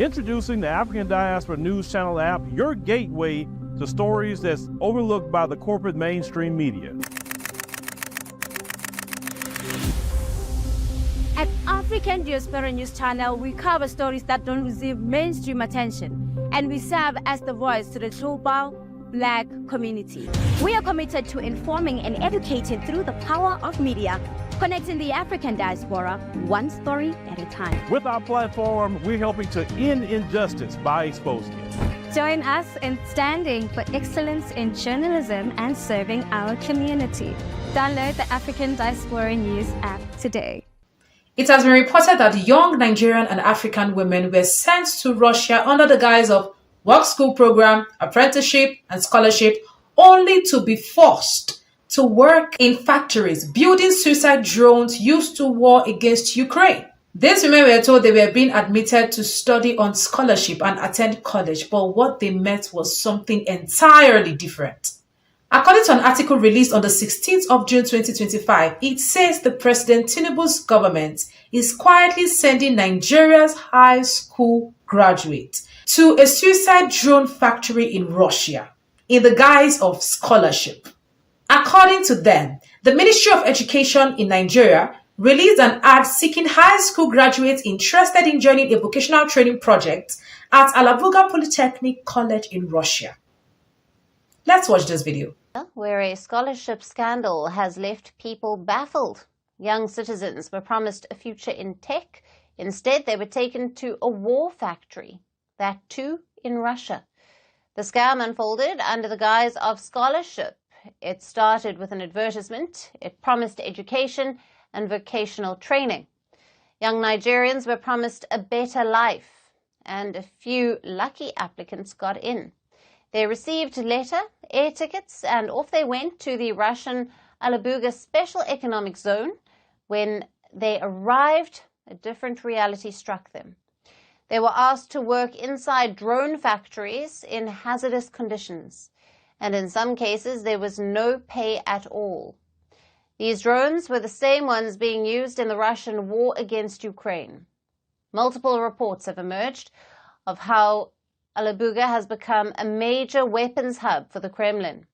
Introducing the African Diaspora News Channel app, your gateway to stories that's overlooked by the corporate mainstream media. At African Diaspora News Channel, we cover stories that don't receive mainstream attention, and we serve as the voice to the global Black community. We are committed to informing and educating through the power of media, connecting the African diaspora one story at a time. With our platform, we're helping to end injustice by exposing it. Join us in standing for excellence in journalism and serving our community. Download the African Diaspora News app today. It has been reported that young Nigerian and African women were sent to Russia under the guise of work school program, apprenticeship, and scholarship, only to be forced to work in factories building suicide drones used to war against Ukraine. These women were told they were being admitted to study on scholarship and attend college, but what they met was something entirely different. According to an article released on the 16th of June 2025, it says the President Tinubu's government is quietly sending Nigeria's high school graduates to a suicide drone factory in Russia in the guise of scholarship. According to them, the Ministry of Education in Nigeria released an ad seeking high school graduates interested in joining a vocational training project at Alabuga Polytechnic College in Russia. Let's watch this video. Where a scholarship scandal has left people baffled. Young citizens were promised a future in tech. Instead, they were taken to a war factory, that too in Russia. The scam unfolded under the guise of scholarship. It started with an advertisement. It promised education and vocational training. Young Nigerians were promised a better life, and a few lucky applicants got in. They received a letter, air tickets, and off they went to the Russian Alabuga Special Economic Zone. When they arrived, a different reality struck them. They were asked to work inside drone factories in hazardous conditions, and in some cases there was no pay at all. These drones were the same ones being used in the Russian war against Ukraine. Multiple reports have emerged of how Alabuga has become a major weapons hub for the Kremlin.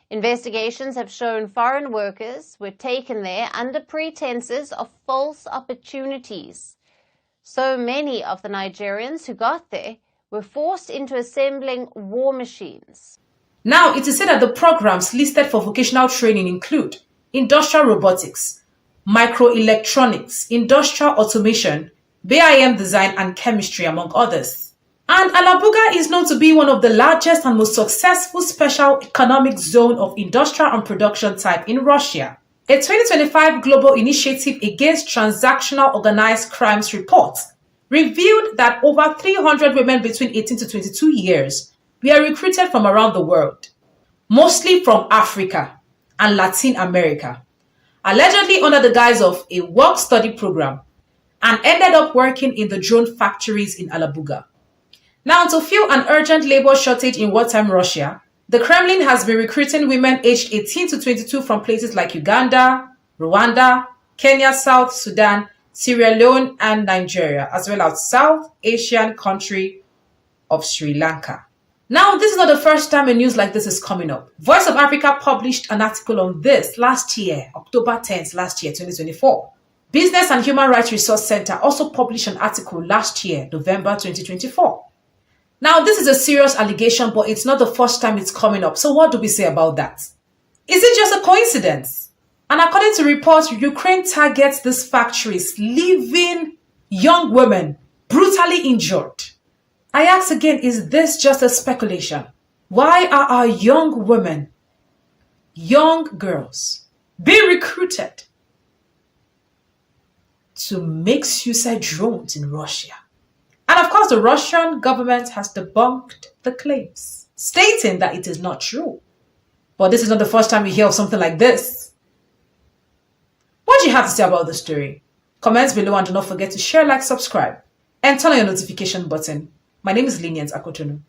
Investigations have shown foreign workers were taken there under pretenses of false opportunities. So many of the Nigerians who got there were forced into assembling war machines. Now, it is said that the programs listed for vocational training include industrial robotics, microelectronics, industrial automation, BIM design, and chemistry, among others. And Alabuga is known to be one of the largest and most successful special economic zone of industrial and production type in Russia. A 2025 Global Initiative Against Transactional Organized Crimes report revealed that over 300 women between 18 to 22 years were recruited from around the world, mostly from Africa and Latin America, allegedly under the guise of a work-study program, and ended up working in the drone factories in Alabuga. Now, to fill an urgent labor shortage in wartime Russia, the Kremlin has been recruiting women aged 18 to 22 from places like Uganda, Rwanda, Kenya, South Sudan, Sierra Leone, and Nigeria, as well as South Asian country of Sri Lanka. Now, this is not the first time a news like this is coming up. Voice of Africa published an article on this last year, October 10th last year, 2024. Business and Human Rights Resource Center also published an article last year, November 2024. Now, this is a serious allegation, but it's not the first time it's coming up. So what do we say about that? Is it just a coincidence? And according to reports, Ukraine targets these factories, leaving young women brutally injured. I ask again, is this just a speculation? Why are our young women, young girls, being recruited to make suicide drones in Russia? And of course, the Russian government has debunked the claims, stating that it is not true. But this is not the first time you hear of something like this. What do you have to say about the story? Comments below, and do not forget to share, like, subscribe, and turn on your notification button. My name is Lynient Akotonou.